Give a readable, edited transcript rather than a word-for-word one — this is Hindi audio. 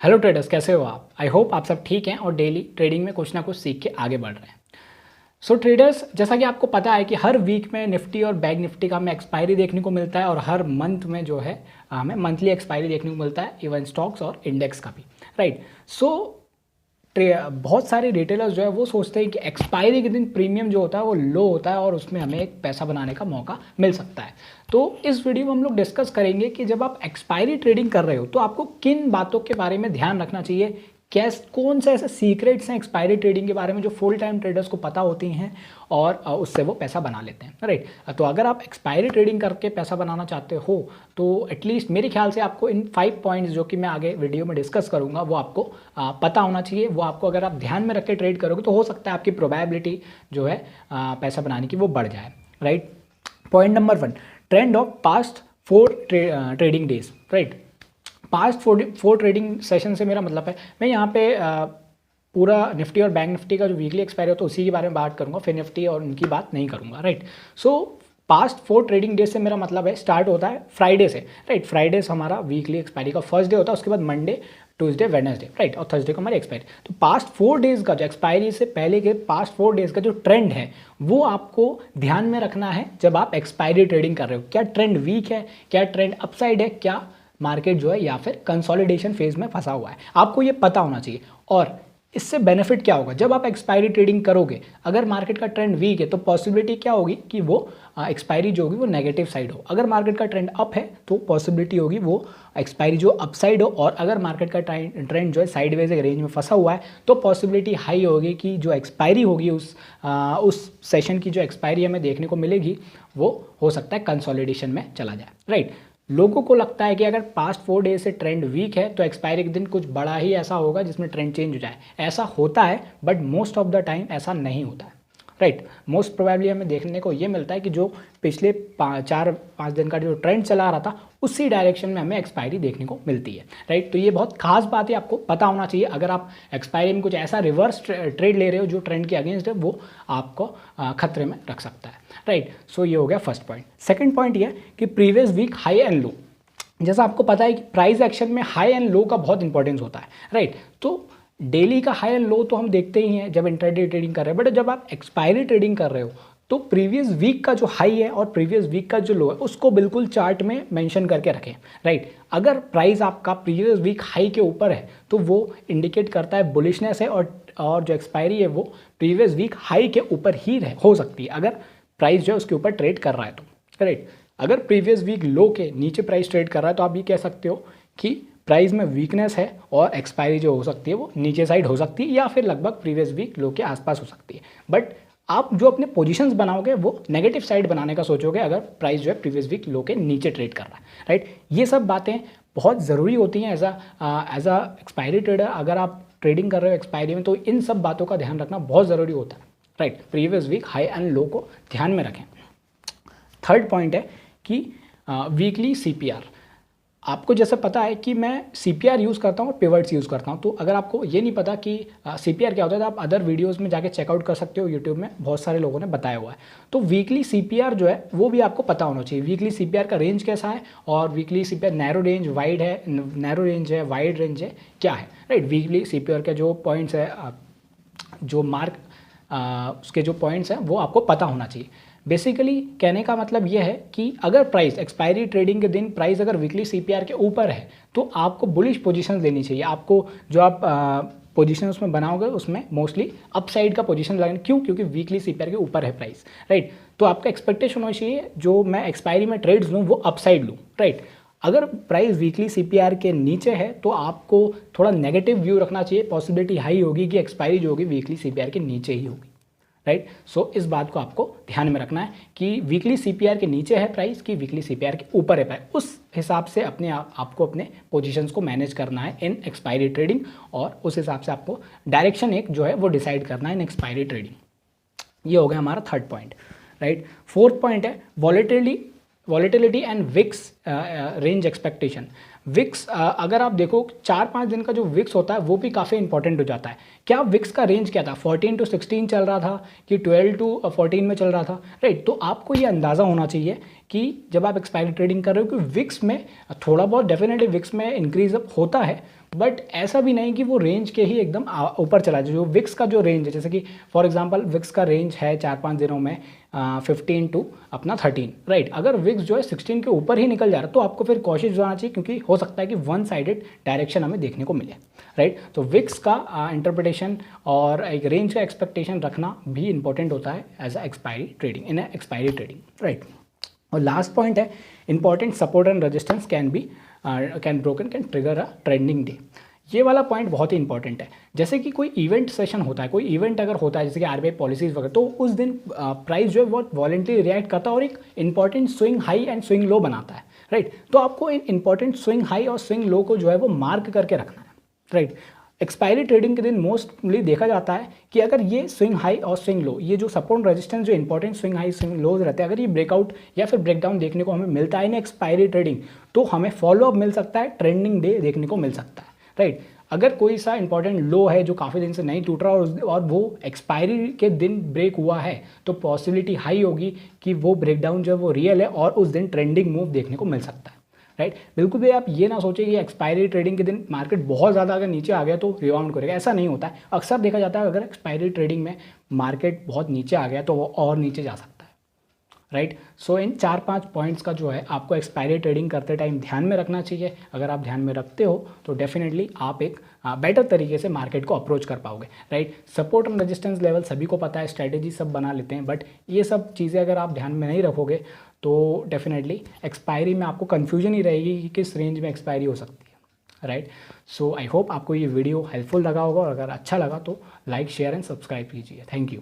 हेलो ट्रेडर्स, कैसे हो आप? आई होप आप सब ठीक हैं और डेली ट्रेडिंग में कुछ ना कुछ सीख के आगे बढ़ रहे हैं। सो ट्रेडर्स, जैसा कि आपको पता है कि हर वीक में निफ्टी और बैंक निफ्टी का हमें एक्सपायरी देखने को मिलता है और हर मंथ में जो है हमें मंथली एक्सपायरी देखने को मिलता है, इवन स्टॉक्स और इंडेक्स का भी, राइट। सो बहुत सारे रिटेलर्स जो है वो सोचते हैं कि एक्सपायरी के दिन प्रीमियम जो होता है वो लो होता है और उसमें हमें एक पैसा बनाने का मौका मिल सकता है। तो इस वीडियो में हम लोग डिस्कस करेंगे कि जब आप एक्सपायरी ट्रेडिंग कर रहे हो तो आपको किन बातों के बारे में ध्यान रखना चाहिए, कौन से ऐसे सीक्रेट्स हैं एक्सपायरी ट्रेडिंग के बारे में जो फुल टाइम ट्रेडर्स को पता होती हैं और उससे वो पैसा बना लेते हैं, राइट। तो अगर आप एक्सपायरी ट्रेडिंग करके पैसा बनाना चाहते हो तो एटलीस्ट मेरे ख्याल से आपको इन 5 पॉइंट्स जो कि मैं आगे वीडियो में डिस्कस करूंगा वो आपको पता होना चाहिए। वो आपको अगर आप ध्यान में रख के ट्रेड करोगे तो हो सकता है आपकी प्रोबेबिलिटी जो है पैसा बनाने की वो बढ़ जाए, right. Point number 1, trend of past 4 trading days, right. Past 4 trading session से मेरा मतलब है, मैं यहाँ पे पूरा निफ्टी और बैंक निफ्टी का जो वीकली एक्सपायरी होता है उसी के बारे में बात करूँगा, फिर निफ्टी और उनकी बात नहीं करूँगा, राइट। सो पास्ट 4 ट्रेडिंग डे से मेरा मतलब है स्टार्ट होता है फ्राइडे से, राइट। फ्राइडे से हमारा वीकली एक्सपायरी का फर्स्ट डे होता है, उसके बाद मंडे, ट्यूसडे, वेडनेसडे, राइट, और थर्सडे को हमारी एक्सपायरी। तो पास्ट 4 डेज़ का जो एक्सपायरी से पहले के पास्ट 4 डेज़ का जो ट्रेंड है वो आपको ध्यान में रखना है जब आप एक्सपायरी ट्रेडिंग कर रहे हो। क्या ट्रेंड वीक है, क्या ट्रेंड अपसाइड है, क्या मार्केट जो है या फिर कंसोलिडेशन फेज में फंसा हुआ है, आपको ये पता होना चाहिए। और इससे बेनिफिट क्या होगा जब आप एक्सपायरी ट्रेडिंग करोगे? अगर मार्केट का ट्रेंड वीक है तो पॉसिबिलिटी क्या होगी कि वो एक्सपायरी जो होगी वो नेगेटिव साइड हो। अगर मार्केट का ट्रेंड अप है तो पॉसिबिलिटी होगी वो एक्सपायरी जो अपसाइड हो। और अगर मार्केट का ट्रेंड जो है साइडवेज रेंज में फंसा हुआ है तो पॉसिबिलिटी हाई होगी कि जो एक्सपायरी होगी उस सेशन की जो एक्सपायरी हमें देखने को मिलेगी वो हो सकता है कंसोलिडेशन में चला जाए, राइट। लोगों को लगता है कि अगर पास्ट 4 डेज से ट्रेंड वीक है तो एक्सपायरी के दिन कुछ बड़ा ही ऐसा होगा जिसमें ट्रेंड चेंज हो जाए। ऐसा होता है but most of the time ऐसा नहीं होता है, राइट। मोस्ट प्रोबेबली हमें देखने को ये मिलता है कि जो पिछले 4-5 दिन का जो ट्रेंड चला रहा था उसी डायरेक्शन में हमें एक्सपायरी देखने को मिलती है, राइट। तो ये बहुत खास बात है, आपको पता होना चाहिए। अगर आप एक्सपायरी में कुछ ऐसा रिवर्स ट्रेड ले रहे हो जो ट्रेंड के अगेंस्ट है वो आपको खतरे में रख सकता है, राइट। सो ये हो गया फर्स्ट पॉइंट। सेकेंड पॉइंट ये कि previous week high and low. जैसा आपको पता है कि प्राइस एक्शन में हाई एंड लो का बहुत इंपॉर्टेंस होता है, राइट। तो डेली का हाई एंड लो तो हम देखते ही हैं जब इंट्राडे ट्रेडिंग कर रहे हैं, बट जब आप एक्सपायरी ट्रेडिंग कर रहे हो तो प्रीवियस वीक का जो हाई है और प्रीवियस वीक का जो लो है उसको बिल्कुल चार्ट में मेंशन करके रखें, राइट। अगर प्राइस आपका प्रीवियस वीक हाई के ऊपर है तो वो इंडिकेट करता है बुलिशनेस है और जो एक्सपायरी है वो प्रीवियस वीक हाई के ऊपर ही हो सकती है अगर प्राइस जो है उसके ऊपर ट्रेड कर रहा है तो, राइट। अगर प्रीवियस वीक लो के नीचे प्राइस ट्रेड कर रहा है तो आप ये कह सकते हो कि प्राइस में वीकनेस है और एक्सपायरी जो हो सकती है वो नीचे साइड हो सकती है या फिर लगभग प्रीवियस वीक लो के आसपास हो सकती है। बट आप जो अपने पोजीशंस बनाओगे वो नेगेटिव साइड बनाने का सोचोगे अगर प्राइस जो है प्रीवियस वीक लो के नीचे ट्रेड कर रहा है, राइट। ये सब बातें बहुत ज़रूरी होती हैं एज अ एक्सपायरी ट्रेडर। अगर आप ट्रेडिंग कर रहे हो एक्सपायरी में तो इन सब बातों का ध्यान रखना बहुत ज़रूरी होता है, right. Previous week high and low को ध्यान में रखें। थर्ड पॉइंट है कि वीकली सीपीआर। आपको जैसे पता है कि मैं सीपीआर यूज़ करता हूँ और पिवट्स यूज़ करता हूँ। तो अगर आपको ये नहीं पता कि सीपीआर क्या होता है तो आप अदर वीडियोस में जाके चेकआउट कर सकते हो, यूट्यूब में बहुत सारे लोगों ने बताया हुआ है। तो वीकली सीपीआर जो है वो भी आपको पता होना चाहिए। वीकली सीपीआर का रेंज कैसा है और weekly CPR narrow range wide है, नैरो रेंज है, वाइड रेंज है, क्या है, राइट। वीकली सीपीआर के जो पॉइंट्स है, जो मार्क उसके जो पॉइंट्स हैं वो आपको पता होना चाहिए। बेसिकली कहने का मतलब ये है कि अगर प्राइस एक्सपायरी ट्रेडिंग के दिन प्राइस अगर वीकली सीपीआर के ऊपर है तो आपको बुलिश पोजीशन लेनी चाहिए। आपको जो आप पोजीशन उसमें बनाओगे उसमें मोस्टली अपसाइड का पोजीशन लगाना। क्यों? क्योंकि वीकली सीपीआर के ऊपर है प्राइस, राइट। तो आपका एक्सपेक्टेशन होना चाहिए जो मैं एक्सपायरी में ट्रेड्स लूँ वो अपसाइड लूँ, राइट। अगर प्राइस वीकली सीपीआर के नीचे है तो आपको थोड़ा नेगेटिव व्यू रखना चाहिए। पॉसिबिलिटी हाई होगी कि एक्सपायरी जो होगी वीकली सीपीआर के नीचे ही होगी, राइट। सो इस बात को आपको ध्यान में रखना है कि वीकली सीपीआर के नीचे है प्राइस कि वीकली सीपीआर के ऊपर है प्राइस। उस हिसाब से आपको अपने पोजीशंस को मैनेज करना है इन एक्सपायरी ट्रेडिंग और उस हिसाब से आपको डायरेक्शन एक जो है वो डिसाइड करना है इन एक्सपायरी ट्रेडिंग। ये हो गया हमारा third point, right. Fourth point है volatility and VIX range expectation. VIX अगर आप देखो 4-5 दिन का जो विक्स होता है वो भी काफ़ी इंपॉर्टेंट हो जाता है। क्या विक्स का रेंज क्या था? 14 to 16 चल रहा था कि 12 to 14 में चल रहा था, राइट। तो आपको ये अंदाज़ा होना चाहिए कि जब आप एक्सपायरी ट्रेडिंग कर रहे हो कि विक्स में थोड़ा बहुत डेफिनेटली विक्स में इंक्रीज अप होता है, बट ऐसा भी नहीं कि वो रेंज के ही एकदम ऊपर चला जाए। जो विक्स का जो रेंज है, जैसे कि फॉर एग्जांपल विक्स का रेंज है 4-5 दिनों में 15 टू अपना 13, राइट। अगर विक्स जो है 16 के ऊपर ही निकल जा रहा है तो आपको फिर कॉशियस होना चाहिए, क्योंकि हो सकता है कि वन साइडेड डायरेक्शन हमें देखने को मिले, राइट। तो विक्स का इंटरप्रिटेशन और एक रेंज का एक्सपेक्टेशन रखना भी इंपॉर्टेंट होता है as a expiry trading, in expiry trading, right. और लास्ट पॉइंट है important support and resistance can trigger a trending day. ये वाला पॉइंट बहुत ही इंपॉर्टेंट है। जैसे कि कोई इवेंट सेशन होता है, कोई इवेंट अगर होता है जैसे कि आरबीआई पॉलिसीज वगैरह, तो उस दिन प्राइस जो है बहुत वॉलेंटली रिएक्ट करता है और एक important swing high and swing low बनाता है, राइट। तो आपको इन इंपॉर्टेंट स्विंग हाई और स्विंग लो को जो है वो मार्क करके रखना है, राइट। एक्सपायरी ट्रेडिंग के दिन मोस्टली देखा जाता है कि अगर ये स्विंग हाई और स्विंग लो, ये जो सपोर्ट रेजिस्टेंस जो इंपॉर्टेंट स्विंग हाई स्विंग लोज रहते हैं, अगर ये ब्रेकआउट या फिर ब्रेकडाउन देखने को हमें मिलता है इन एक्सपायरी ट्रेडिंग, तो हमें फॉलोअप मिल सकता है, ट्रेंडिंग डे देखने को मिल सकता है, राइट। अगर कोई सा इंपॉर्टेंट लो है जो काफ़ी दिन से नहीं टूट रहा और वो एक्सपायरी के दिन ब्रेक हुआ है, तो पॉसिबिलिटी हाई होगी कि वो ब्रेकडाउन जो है वो रियल है और उस दिन ट्रेंडिंग मूव देखने को मिल सकता है, राइट। बिल्कुल भी आप ये ना सोचें कि एक्सपायरी ट्रेडिंग के दिन मार्केट बहुत ज़्यादा अगर नीचे आ गया तो रिबाउंड करेगा, ऐसा नहीं होता है। अक्सर देखा जाता है अगर एक्सपायरी ट्रेडिंग में मार्केट बहुत नीचे आ गया तो वो और नीचे जा सकता है, राइट। सो इन 4-5 पॉइंट्स का जो है आपको एक्सपायरी ट्रेडिंग करते टाइम ध्यान में रखना चाहिए। अगर आप ध्यान में रखते हो तो डेफिनेटली आप एक बेटर तरीके से मार्केट को अप्रोच कर पाओगे, right. Support and resistance level सभी को पता है, स्ट्रैटेजी सब बना लेते हैं, बट ये सब चीज़ें अगर आप ध्यान में नहीं रखोगे तो डेफिनेटली एक्सपायरी में आपको कन्फ्यूजन ही रहेगी कि किस रेंज में एक्सपायरी हो सकती है, राइट। सो आई होप आपको ये वीडियो हेल्पफुल लगा होगा, और अगर अच्छा लगा तो लाइक शेयर एंड सब्सक्राइब कीजिए। Thank you.